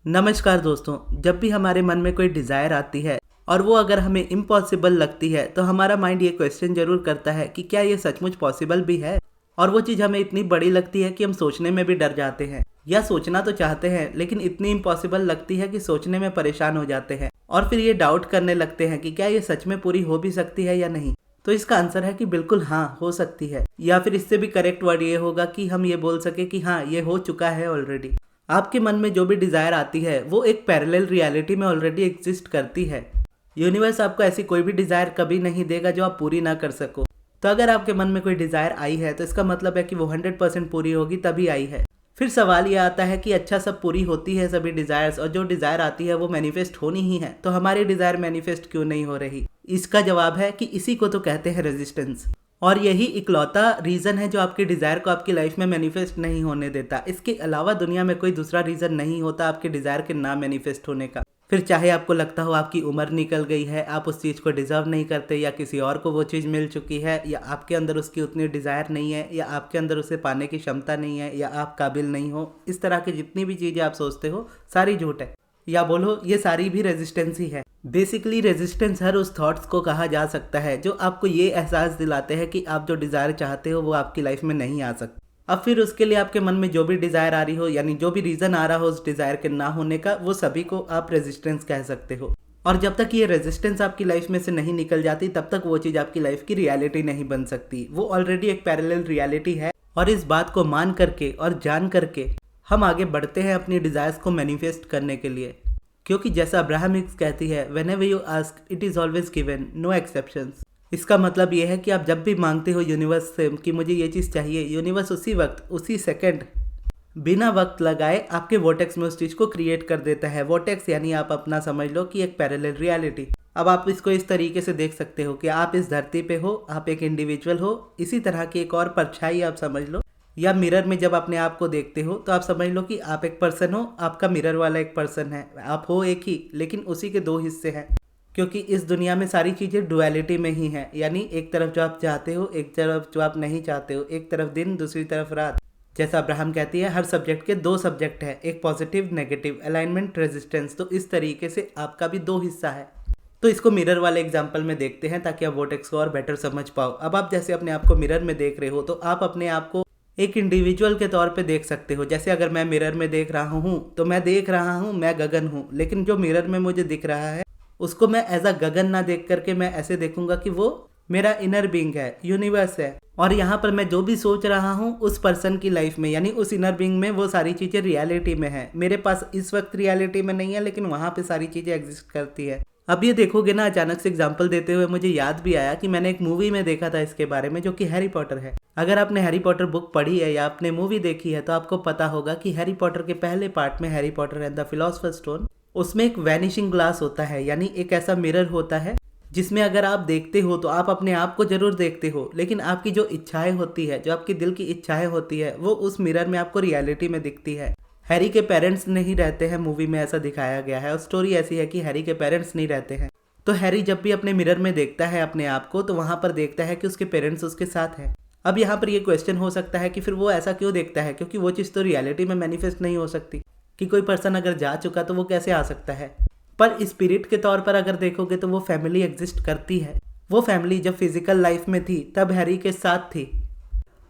नमस्कार दोस्तों, जब भी हमारे मन में कोई डिज़ायर आती है और वो अगर हमें इम्पॉसिबल लगती है तो हमारा माइंड ये क्वेश्चन जरूर करता है कि क्या ये सचमुच पॉसिबल भी है। और वो चीज़ हमें इतनी बड़ी लगती है कि हम सोचने में भी डर जाते हैं, या सोचना तो चाहते हैं लेकिन इतनी इम्पॉसिबल लगती है कि सोचने में परेशान हो जाते हैं और फिर ये डाउट करने लगते हैं कि क्या ये सच में पूरी हो भी सकती है या नहीं। तो इसका आंसर है कि बिल्कुल हाँ, हो सकती है, या फिर इससे भी करेक्ट वर्ड ये होगा कि हम ये बोल सके कि हाँ, ये हो चुका है ऑलरेडी। आपके मन में जो भी डिज़ायर आती है वो एक पैरेलल रियलिटी में ऑलरेडी एग्जिस्ट करती है। यूनिवर्स आपको ऐसी कोई भी डिज़ायर कभी नहीं देगा जो आप पूरी ना कर सको। तो अगर आपके मन में कोई डिज़ायर आई है तो इसका मतलब है कि वो 100% पूरी होगी तभी आई है। फिर सवाल ये आता है कि अच्छा, सब पूरी होती है सभी डिज़ायर्स, और जो डिज़ायर आती है वो मैनिफेस्ट होनी ही है, तो हमारी डिज़ायर मैनिफेस्ट क्यों नहीं हो रही? इसका जवाब है कि इसी को तो कहते हैं रेजिस्टेंस। और यही इकलौता रीज़न है जो आपकी डिज़ायर को आपकी लाइफ में मैनिफेस्ट नहीं होने देता। इसके अलावा दुनिया में कोई दूसरा रीज़न नहीं होता आपके डिज़ायर के ना मैनिफेस्ट होने का। फिर चाहे आपको लगता हो आपकी उम्र निकल गई है, आप उस चीज़ को डिज़र्व नहीं करते, या किसी और को वो चीज़ मिल चुकी है, या आपके अंदर उसकी उतनी डिज़ायर नहीं है, या आपके अंदर उसे पाने की क्षमता नहीं है, या आप काबिल नहीं हो, इस तरह की जितनी भी चीज़ें आप सोचते हो सारी झूठ है, या बोलो ये सारी भी रेजिस्टेंस ही है। बेसिकली रेजिस्टेंस हर उस थॉट्स को कहा जा सकता है जो आपको ये एहसास दिलाते हैं कि आप जो डिज़ायर चाहते हो वो आपकी लाइफ में नहीं आ सकता। अब फिर उसके लिए आपके मन में जो भी डिज़ायर आ रही हो, यानी जो भी रीज़न आ रहा हो उस डिज़ायर के ना होने का, वो सभी को आप रेजिस्टेंस कह सकते हो। और जब तक ये रेजिस्टेंस आपकी लाइफ में से नहीं निकल जाती तब तक वो चीज़ आपकी लाइफ की रियलिटी नहीं बन सकती। वो ऑलरेडी एक पैरेलल रियलिटी है। और इस बात को मान करके और जान करके हम आगे बढ़ते हैं अपनी डिज़ायर्स को मैनिफेस्ट करने के लिए। क्योंकि जैसा अब्राहम हिक्स कहती है, whenever you ask it is always given, no exceptions. इसका मतलब ये है कि आप जब भी मांगते हो यूनिवर्स से कि मुझे ये चीज़ चाहिए, यूनिवर्स उसी वक्त उसी सेकंड बिना वक्त लगाए आपके वोटेक्स में उस चीज़ को क्रिएट कर देता है। वोटेक्स यानी आप अपना समझ लो कि एक पैरेलल रियलिटी। अब आप इसको इस तरीके से देख सकते हो कि आप इस धरती पे हो, आप एक इंडिविजुअल हो, इसी तरह की एक और परछाई आप समझ लो। या मिरर में जब अपने आप को देखते हो तो आप समझ लो कि आप एक पर्सन हो, आपका मिरर वाला एक पर्सन है। आप हो एक ही, लेकिन उसी के दो हिस्से हैं। क्योंकि इस दुनिया में सारी चीज़ें डुअलिटी में ही हैं, यानी एक तरफ जो आप चाहते हो, एक तरफ जो आप नहीं चाहते हो, एक तरफ दिन, दूसरी तरफ रात। जैसा अब्राहम कहती है, हर सब्जेक्ट के दो सब्जेक्ट हैं, एक पॉजिटिव नेगेटिव, अलाइनमेंट रेजिस्टेंस। तो इस तरीके से आपका भी दो हिस्सा है। तो इसको मिरर वाले एग्जाम्पल में देखते हैं ताकि आप वोटेक्स को और बेटर समझ पाओ। अब आप जैसे अपने आप को मिरर में देख रहे हो तो आप अपने आप को एक इंडिविजुअल के तौर पे देख सकते हो। जैसे अगर मैं मिरर में देख रहा हूँ तो मैं देख रहा हूँ मैं गगन हूँ, लेकिन जो मिरर में मुझे दिख रहा है उसको मैं एज अ गगन ना देख करके मैं ऐसे देखूंगा कि वो मेरा इनर बीइंग है, यूनिवर्स है। और यहाँ पर मैं जो भी सोच रहा हूँ उस पर्सन की लाइफ में, यानी उस इनर बीइंग में, वो सारी चीज़ें रियलिटी में है। मेरे पास इस वक्त रियलिटी में नहीं है, लेकिन वहाँ पे सारी चीज़ें एग्जिस्ट करती है। अब ये देखोगे ना, अचानक से एग्जाम्पल देते हुए मुझे याद भी आया कि मैंने एक मूवी में देखा था इसके बारे में, जो कि हैरी पॉटर है। अगर आपने हैरी पॉटर बुक पढ़ी है या आपने मूवी देखी है तो आपको पता होगा कि हैरी पॉटर के पहले पार्ट में, Harry Potter and the philosopher's stone, उसमें एक वैनिशिंग ग्लास होता है, यानी एक ऐसा मिरर होता है जिसमें अगर आप देखते हो तो आप अपने आप को जरूर देखते हो, लेकिन आपकी जो इच्छाएं होती है, जो आपकी दिल की इच्छाएं होती है, वो उस मिरर में आपको रियलिटी में दिखती है। हैरी के पेरेंट्स नहीं रहते हैं, मूवी में ऐसा दिखाया गया है, और स्टोरी ऐसी है कि हैरी के पेरेंट्स नहीं रहते हैं। तो हैरी जब भी अपने मिरर में देखता है अपने आप को तो वहां पर देखता है कि उसके पेरेंट्स उसके साथ हैं। अब यहाँ पर ये क्वेश्चन हो सकता है कि फिर वो ऐसा क्यों देखता है, क्योंकि वो चीज़ तो रियलिटी में मैनिफेस्ट नहीं हो सकती। कि कोई पर्सन अगर जा चुका तो वो कैसे आ सकता है। पर स्पिरिट के तौर पर अगर देखोगे तो वो फैमिली एग्जिस्ट करती है। वो फैमिली जब फिजिकल लाइफ में थी तब हैरी के साथ थी,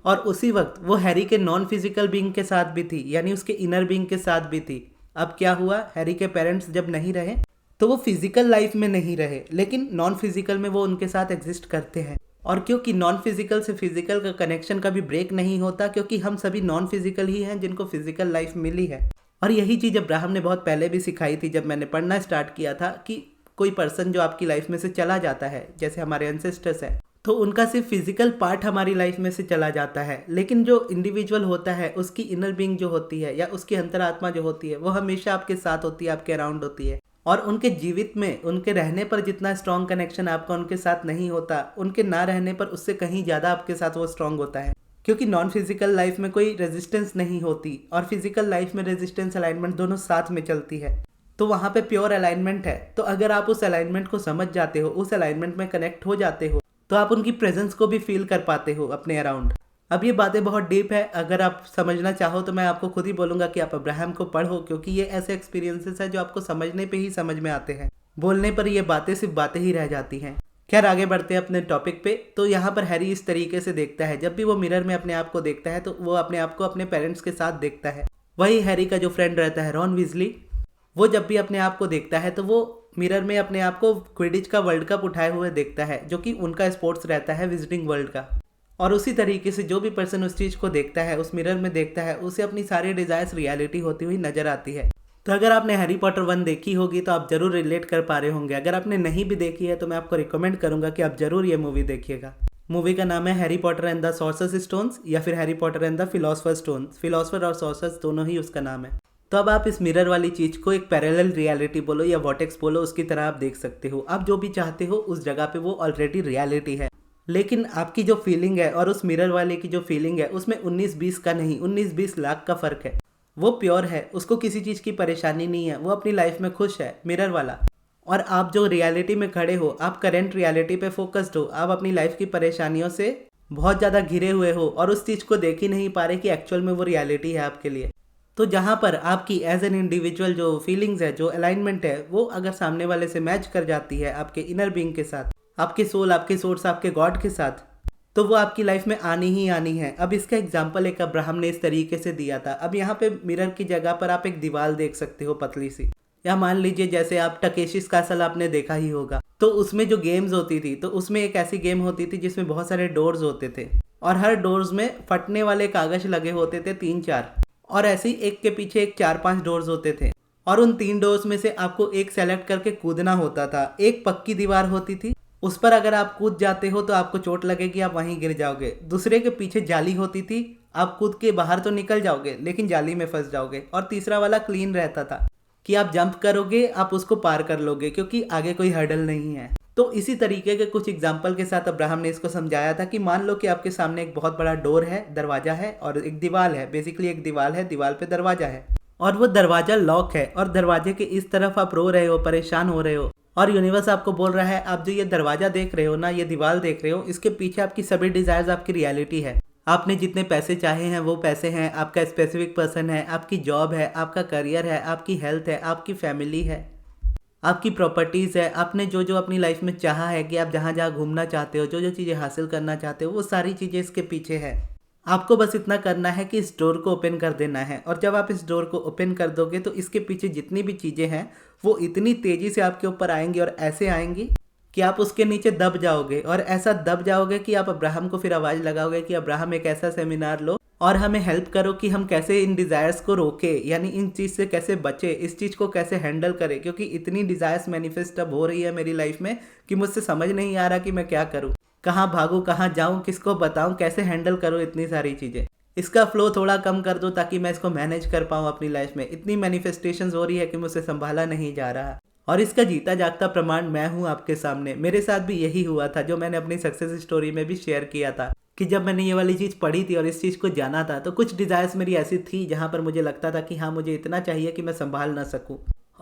और उसी वक्त वो हैरी के नॉन फिजिकल बीइंग के साथ भी थी, यानी उसके इनर बीइंग के साथ भी थी। अब क्या हुआ, हैरी के पेरेंट्स जब नहीं रहे तो वो फिजिकल लाइफ में नहीं रहे, लेकिन नॉन फिजिकल में वो उनके साथ एग्जिस्ट करते हैं। और क्योंकि नॉन फिजिकल से फिजिकल का कनेक्शन कभी ब्रेक नहीं होता, क्योंकि हम सभी नॉन फिजिकल ही हैं जिनको फिजिकल लाइफ मिली है। और यही चीज़ अब्राहम ने बहुत पहले भी सिखाई थी, जब मैंने पढ़ना स्टार्ट किया था, कि कोई पर्सन जो आपकी लाइफ में से चला जाता है, जैसे हमारे एंसेस्टर्स हैं, तो उनका सिर्फ फिजिकल पार्ट हमारी लाइफ में से चला जाता है, लेकिन जो इंडिविजुअल होता है उसकी इनर बीइंग जो होती है, या उसकी अंतरात्मा जो होती है, वो हमेशा आपके साथ होती है, आपके अराउंड होती है। और उनके जीवित में, उनके रहने पर जितना स्ट्रॉन्ग कनेक्शन आपका उनके साथ नहीं होता, उनके ना रहने पर उससे कहीं ज़्यादा आपके साथ वो स्ट्रॉन्ग होता है। क्योंकि नॉन फिजिकल लाइफ में कोई रेजिस्टेंस नहीं होती, और फिजिकल लाइफ में रेजिस्टेंस अलाइनमेंट दोनों साथ में चलती है, तो वहाँ पे प्योर अलाइनमेंट है। तो अगर आप उस अलाइनमेंट को समझ जाते हो, उस अलाइनमेंट में कनेक्ट हो जाते हो, तो आप उनकी प्रेजेंस को भी फील कर पाते हो अपने अराउंड। अब ये बातें बहुत डीप है, अगर आप समझना चाहो तो मैं आपको खुद ही बोलूँगा कि आप अब्राहम को पढ़ो, क्योंकि ये ऐसे एक्सपीरियंसेस है जो आपको समझने पे ही समझ में आते हैं, बोलने पर ये बातें सिर्फ बातें ही रह जाती हैं। खैर आगे बढ़ते हैं अपने टॉपिक पे। तो यहाँ पर हैरी इस तरीके से देखता है, जब भी वो मिरर में अपने आप को देखता है तो वो अपने आप को अपने पेरेंट्स के साथ देखता है। वही हैरी का जो फ्रेंड रहता है रॉन वीजली, वो जब भी अपने आप को देखता है तो वो मिरर में अपने आप को क्विडिच का वर्ल्ड कप उठाए हुए देखता है, जो कि उनका स्पोर्ट्स रहता है विजिटिंग वर्ल्ड का। और उसी तरीके से जो भी पर्सन उस चीज़ को देखता है, उस मिरर में देखता है, उसे अपनी सारी डिज़ायर्स रियलिटी होती हुई नजर आती है। तो अगर आपने हैरी पॉटर 1 देखी होगी तो आप जरूर रिलेट कर पा रहे होंगे। अगर आपने नहीं भी देखी है तो मैं आपको रिकमेंड करूंगा कि आप जरूर ये मूवी देखिएगा। मूवी का नाम है Harry Potter and the sorcerers stones, या फिर Harry Potter and the philosophers stones. Philosopher और सॉर्सरर्स दोनों ही उसका नाम है। तो अब आप इस मिरर वाली चीज को एक पैरेलल रियलिटी बोलो या वॉटेक्स बोलो, उसकी तरह आप देख सकते हो। आप जो भी चाहते हो उस जगह पे वो ऑलरेडी रियलिटी है, लेकिन आपकी जो फीलिंग है और उस मिरर वाले की जो फीलिंग है उसमें 19-20 का नहीं, 19-20 लाख का फर्क है। वो प्योर है, उसको किसी चीज़ की परेशानी नहीं है, वो अपनी लाइफ में खुश है, मिरर वाला। और आप जो रियलिटी में खड़े हो, आप करंट रियलिटी पे फोकस्ड हो, आप अपनी लाइफ की परेशानियों से बहुत ज़्यादा घिरे हुए हो और उस चीज़ को देख ही नहीं पा रहे कि एक्चुअल में वो रियलिटी है आपके लिए। तो जहाँ पर आपकी एज एन इंडिविजुअल जो फीलिंग्स है, जो अलाइनमेंट है, वो अगर सामने वाले से मैच कर जाती है आपके इनर बीइंग के साथ, आपके सोल, आपके सोर्स, आपके गॉड के साथ, तो वो आपकी लाइफ में आनी ही आनी है। अब इसका एग्जाम्पल एक अब्राहम ने इस तरीके से दिया था। अब यहाँ पे मिरर की जगह पर आप एक दीवार देख सकते हो पतली सी, या मान लीजिए जैसे आप टकेशिस कैसल आपने देखा ही होगा, तो उसमें जो गेम्स होती थी, तो उसमें एक ऐसी गेम होती थी जिसमें बहुत सारे डोर्स होते थे और हर डोर्स में फटने वाले कागज लगे होते थे 3-4, और ऐसे ही एक के पीछे एक 4-5 डोर्स होते थे, और उन 3 डोर्स में से आपको एक सेलेक्ट करके कूदना होता था। एक पक्की दीवार होती थी, उस पर अगर आप कूद जाते हो तो आपको चोट लगेगी, आप वहीं गिर जाओगे। दूसरे के पीछे जाली होती थी, आप कूद के बाहर तो निकल जाओगे लेकिन जाली में फंस जाओगे। और तीसरा वाला क्लीन रहता था कि आप जंप करोगे, आप उसको पार कर लोगे क्योंकि आगे कोई हर्डल नहीं है। तो इसी तरीके के कुछ एग्जाम्पल के साथ अब्राहम ने इसको समझाया था कि मान लो कि आपके सामने एक बहुत बड़ा डोर है, दरवाजा है, और एक दीवार है। बेसिकली एक दीवार है, दीवार पे दरवाजा है, और वो दरवाजा लॉक है, और दरवाजे के इस तरफ आप रो रहे हो, परेशान हो रहे हो, और यूनिवर्स आपको बोल रहा है आप जो ये दरवाजा देख रहे हो ना, ये दीवार देख रहे हो, इसके पीछे आपकी सभी डिजायर्स आपकी रियलिटी है। आपने जितने पैसे चाहे हैं वो पैसे हैं, आपका स्पेसिफिक पर्सन है, आपकी जॉब है, आपका करियर है, आपकी हेल्थ है, आपकी फैमिली है, आपकी प्रॉपर्टीज़ है। आपने जो जो अपनी लाइफ में चाहा है कि आप जहाँ जहाँ घूमना चाहते हो, जो जो चीज़ें हासिल करना चाहते हो, वो सारी चीज़ें इसके पीछे है। आपको बस इतना करना है कि इस डोर को ओपन कर देना है, और जब आप इस डोर को ओपन कर दोगे तो इसके पीछे जितनी भी चीज़ें हैं वो इतनी तेज़ी से आपके ऊपर आएंगी, और ऐसे आएंगी कि आप उसके नीचे दब जाओगे, और ऐसा दब जाओगे कि आप अब्राहम को फिर आवाज़ लगाओगे कि अब्राहम एक ऐसा सेमिनार लो और हमें हेल्प करो कि हम कैसे इन डिज़ायर्स को रोके, यानी इन चीज़ से कैसे बचे, इस चीज़ को कैसे हैंडल करें, क्योंकि इतनी डिज़ायर्स मैनिफेस्ट अब हो रही है मेरी लाइफ में कि मुझसे समझ नहीं आ रहा कि मैं क्या करूँ, कहाँ भागूँ, कहाँ जाऊँ, किसको बताऊँ, कैसे हैंडल करूँ इतनी सारी चीज़ें। इसका फ्लो थोड़ा कम कर दो ताकि मैं इसको मैनेज कर पाऊँ अपनी लाइफ में। इतनी मैनिफेस्टेशंस हो रही है कि मुझसे संभाला नहीं जा रहा, और इसका जीता जागता प्रमाण मैं हूँ आपके सामने। मेरे साथ भी यही हुआ था, जो मैंने अपनी सक्सेस स्टोरी में भी शेयर किया था कि जब मैंने ये वाली चीज़ पढ़ी थी और इस चीज़ को जाना था, तो कुछ डिज़ायर्स मेरी ऐसी थी जहाँ पर मुझे लगता था कि हाँ मुझे इतना चाहिए कि मैं संभाल ना सकूँ,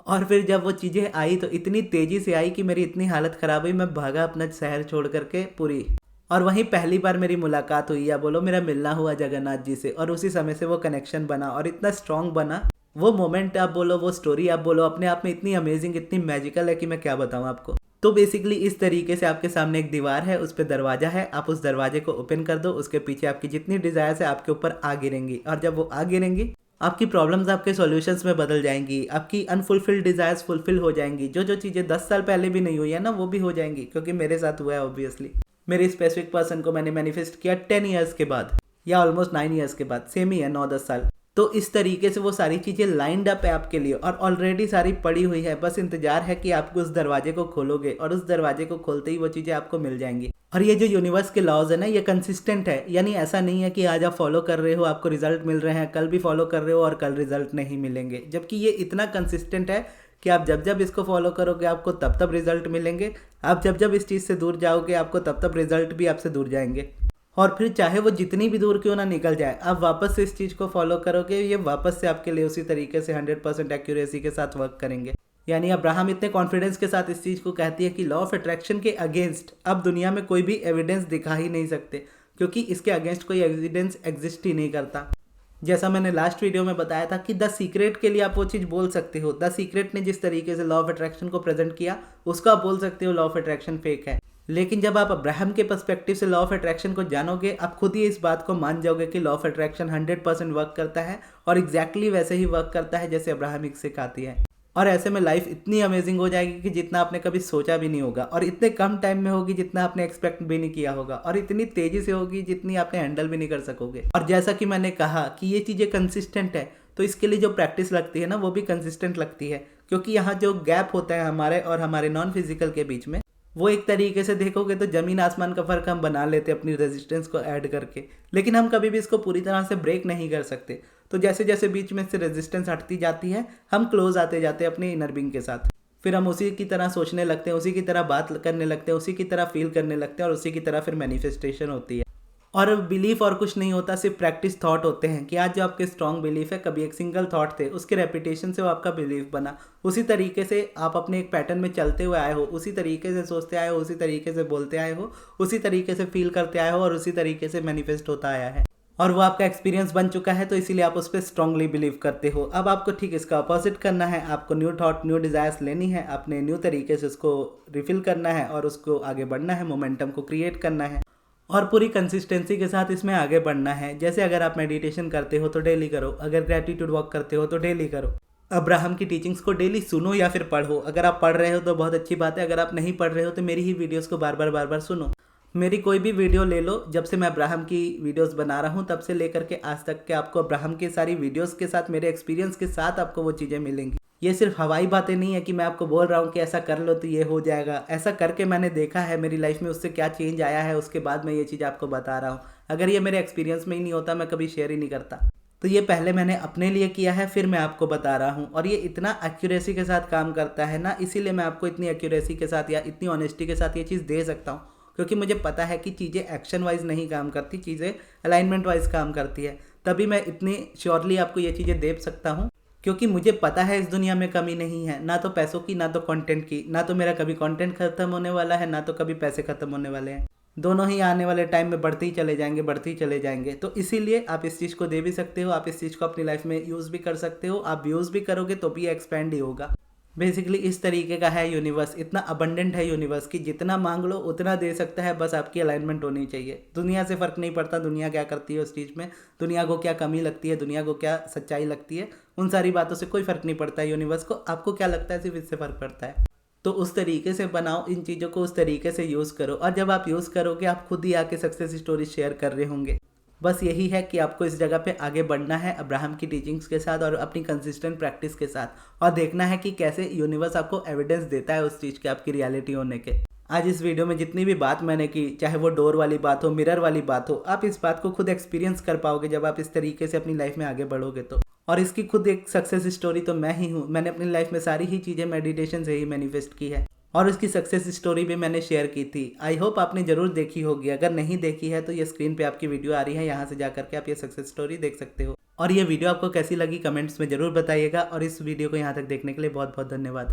और फिर जब वो चीज़ें आई तो इतनी तेज़ी से आई कि मेरी इतनी हालत ख़राब हुई, मैं भागा अपना शहर छोड़ करके पूरी। और वहीं पहली बार मेरी मुलाकात हुई, या बोलो मेरा मिलना हुआ जगन्नाथ जी से, और उसी समय से वो कनेक्शन बना और इतना स्ट्रॉन्ग बना। वो मोमेंट आप बोलो, वो स्टोरी आप बोलो, अपने आप में इतनी अमेजिंग, इतनी मैजिकल है कि मैं क्या बताऊँ आपको। तो बेसिकली इस तरीके से आपके सामने एक दीवार है, उस पर दरवाजा है, आप उस दरवाजे को ओपन कर दो, उसके पीछे आपकी जितनी डिजायर्स है आपके ऊपर आ गिरेंगी, और जब वो आ गिरेंगी आपकी प्रॉब्लम्स आपके सॉल्यूशंस में बदल जाएंगी, आपकी अनफुलफिल्ड डिजायर्स फुलफिल हो जाएंगी। जो जो चीज़ें 10 साल पहले भी नहीं हुई है ना, वो भी हो जाएंगी, क्योंकि मेरे साथ हुआ है ऑब्वियसली। मेरे स्पेसिफिक पर्सन को मैंने मैनिफेस्ट किया 10 ईयर्स के बाद, या ऑलमोस्ट 9 ईयर्स के बाद, सेम ही है 9-10 साल। तो इस तरीके से वो सारी चीज़ें लाइंड अप है आपके लिए, और ऑलरेडी सारी पड़ी हुई है, बस इंतजार है कि आप उस दरवाजे को खोलोगे, और उस दरवाजे को खोलते ही वो चीज़ें आपको मिल जाएंगी। और ये जो यूनिवर्स के लॉज है ना, ये कंसिस्टेंट है, यानी ऐसा नहीं है कि आज आप फॉलो कर रहे हो आपको रिजल्ट मिल रहे हैं, कल भी फॉलो कर रहे हो और कल रिजल्ट नहीं मिलेंगे, जबकि ये इतना कंसिस्टेंट है कि आप जब जब इसको फॉलो करोगे आपको तब तब रिजल्ट मिलेंगे, आप जब जब इस चीज़ से दूर जाओगे आपको तब तब रिजल्ट भी आपसे दूर जाएंगे। और फिर चाहे वो जितनी भी दूर क्यों ना निकल जाए, आप वापस से इस चीज़ को फॉलो करोगे, ये वापस से आपके लिए उसी तरीके से 100% एक्यूरेसी के साथ वर्क करेंगे। यानी अब्राहम इतने कॉन्फिडेंस के साथ इस चीज़ को कहती है कि लॉ ऑफ अट्रैक्शन के अगेंस्ट अब दुनिया में कोई भी एविडेंस दिखा ही नहीं सकते, क्योंकि इसके अगेंस्ट कोई एविडेंस एग्जिस्ट ही नहीं करता। जैसा मैंने लास्ट वीडियो में बताया था कि द सीक्रेट के लिए आप वो चीज़ बोल सकते हो। द सीक्रेट ने जिस तरीके से लॉ ऑफ अट्रैक्शन को प्रेजेंट किया उसको आप बोल सकते हो लॉ ऑफ अट्रैक्शन फेक है। लेकिन जब आप अब्राहम के पर्सपेक्टिव से लॉ ऑफ अट्रैक्शन को जानोगे, आप खुद ही इस बात को मान जाओगे कि लॉ ऑफ अट्रैक्शन 100% वर्क करता है और एग्जैक्टली वैसे ही वर्क करता है जैसे अब्राहमिक सिखाती है। और ऐसे में लाइफ इतनी अमेजिंग हो जाएगी कि जितना आपने कभी सोचा भी नहीं होगा, और इतने कम टाइम में होगी जितना आपने एक्सपेक्ट भी नहीं किया होगा, और इतनी तेजी से होगी जितनी आपने हैंडल भी नहीं कर सकोगे। और जैसा कि मैंने कहा कि ये चीज़ें कंसिस्टेंट है, तो इसके लिए जो प्रैक्टिस लगती है ना वो भी कंसिस्टेंट लगती है। क्योंकि यहाँ जो गैप होता है हमारे और हमारे नॉन फिजिकल के बीच में, वो एक तरीके से देखोगे तो ज़मीन आसमान का फ़र्क हम बना लेते हैं अपनी रेजिस्टेंस को ऐड करके, लेकिन हम कभी भी इसको पूरी तरह से ब्रेक नहीं कर सकते। तो जैसे जैसे बीच में से रेजिस्टेंस हटती जाती है, हम क्लोज आते जाते हैं अपने इनर बीइंग के साथ। फिर हम उसी की तरह सोचने लगते हैं, उसी की तरह बात करने लगते हैं, उसी की तरह फील करने लगते हैं, और उसी की तरह फिर मैनिफेस्टेशन होती है। और बिलीफ और कुछ नहीं होता, सिर्फ प्रैक्टिस थॉट होते हैं कि आज जो आपके स्ट्रॉन्ग बिलीफ है, कभी एक सिंगल थॉट थे, उसके रेपिटेशन से वो आपका बिलीफ बना। उसी तरीके से आप अपने एक पैटर्न में चलते हुए आए हो, उसी तरीके से सोचते आए हो, उसी तरीके से बोलते आए हो, उसी तरीके से फील करते आए हो, और उसी तरीके से मैनिफेस्ट होता आया है, और वो आपका एक्सपीरियंस बन चुका है। तो इसीलिए आप उस पर स्ट्रांगली बिलीव करते हो। अब आपको ठीक इसका अपोजिट करना है, आपको न्यू थॉट, न्यू डिज़ायर्स लेनी है, अपने न्यू तरीके से उसको रिफिल करना है और उसको आगे बढ़ना है, मोमेंटम को क्रिएट करना है और पूरी कंसिस्टेंसी के साथ इसमें आगे बढ़ना है। जैसे अगर आप मेडिटेशन करते हो तो डेली करो, अगर ग्रेटिट्यूड वॉक करते हो तो डेली करो, अब्राहम की टीचिंग्स को डेली सुनो या फिर पढ़ो। अगर आप पढ़ रहे हो तो बहुत अच्छी बात है, अगर आप नहीं पढ़ रहे हो तो मेरी ही वीडियोस को बार बार सुनो। मेरी कोई भी वीडियो ले लो, जब से मैं अब्राहम की वीडियोस बना रहा हूँ तब से लेकर के आज तक के आपको अब्राहम की सारी वीडियोस के साथ, मेरे एक्सपीरियंस के साथ आपको वो चीज़ें मिलेंगी। ये सिर्फ हवाई बातें नहीं है कि मैं आपको बोल रहा हूँ कि ऐसा कर लो तो ये हो जाएगा। ऐसा करके मैंने देखा है मेरी लाइफ में, उससे क्या चेंज आया है, उसके बाद मैं ये चीज़ आपको बता रहा हूँ। अगर ये मेरे एक्सपीरियंस में ही नहीं होता मैं कभी शेयर ही नहीं करता। तो ये पहले मैंने अपने लिए किया है, फिर मैं आपको बता रहा हूँ। और ये इतना एक्यूरेसी के साथ काम करता है ना, इसीलिए मैं आपको इतनी एक्यूरेसी के साथ या इतनी ऑनेस्टी के साथ ये चीज़ दे सकता हूँ, क्योंकि मुझे पता है कि चीज़ें एक्शन वाइज नहीं काम करती, चीज़ें अलाइनमेंट वाइज काम करती है। तभी मैं इतनी श्योरली आपको ये चीज़ें दे सकता हूँ, क्योंकि मुझे पता है इस दुनिया में कमी नहीं है, ना तो पैसों की, ना तो कंटेंट की। ना तो मेरा कभी कंटेंट खत्म होने वाला है, ना तो कभी पैसे खत्म होने वाले हैं। दोनों ही आने वाले टाइम में बढ़ते ही चले जाएंगे, बढ़ते ही चले जाएंगे। तो इसीलिए आप इस चीज़ को दे भी सकते हो, आप इस चीज़ को अपनी लाइफ में यूज़ भी कर सकते हो। आप यूज़ भी करोगे तो भी एक्सपेंड ही होगा। बेसिकली इस तरीके का है यूनिवर्स, इतना अबंडेंट है यूनिवर्स कि जितना मांग लो उतना दे सकता है, बस आपकी अलाइनमेंट होनी चाहिए। दुनिया से फ़र्क नहीं पड़ता दुनिया क्या करती है उस चीज़ में, दुनिया को क्या कमी लगती है, दुनिया को क्या सच्चाई लगती है, उन सारी बातों से कोई फ़र्क नहीं पड़ता है यूनिवर्स को। आपको क्या लगता है सिर्फ इससे फ़र्क पड़ता है। तो उस तरीके से बनाओ, इन चीज़ों को उस तरीके से यूज़ करो, और जब आप यूज़ करोगे आप खुद ही आके सक्सेस स्टोरी शेयर कर रहे होंगे। बस यही है कि आपको इस जगह पे आगे बढ़ना है अब्राहम की टीचिंग्स के साथ और अपनी कंसिस्टेंट प्रैक्टिस के साथ, और देखना है कि कैसे यूनिवर्स आपको एविडेंस देता है उस चीज़ के, आपकी रियलिटी होने के। आज इस वीडियो में जितनी भी बात मैंने की, चाहे वो डोर वाली बात हो, मिरर वाली बात हो, आप इस बात को खुद एक्सपीरियंस कर पाओगे जब आप इस तरीके से अपनी लाइफ में आगे बढ़ोगे तो। और इसकी खुद एक सक्सेस स्टोरी तो मैं ही हूँ। मैंने अपनी लाइफ में सारी ही चीज़ें मेडिटेशन से ही मैनिफेस्ट की है, और उसकी सक्सेस स्टोरी भी मैंने शेयर की थी। आई होप आपने ज़रूर देखी होगी। अगर नहीं देखी है तो ये स्क्रीन पे आपकी वीडियो आ रही है, यहाँ से जा करके आप ये सक्सेस स्टोरी देख सकते हो। और ये वीडियो आपको कैसी लगी कमेंट्स में ज़रूर बताइएगा, और इस वीडियो को यहाँ तक देखने के लिए बहुत बहुत धन्यवाद।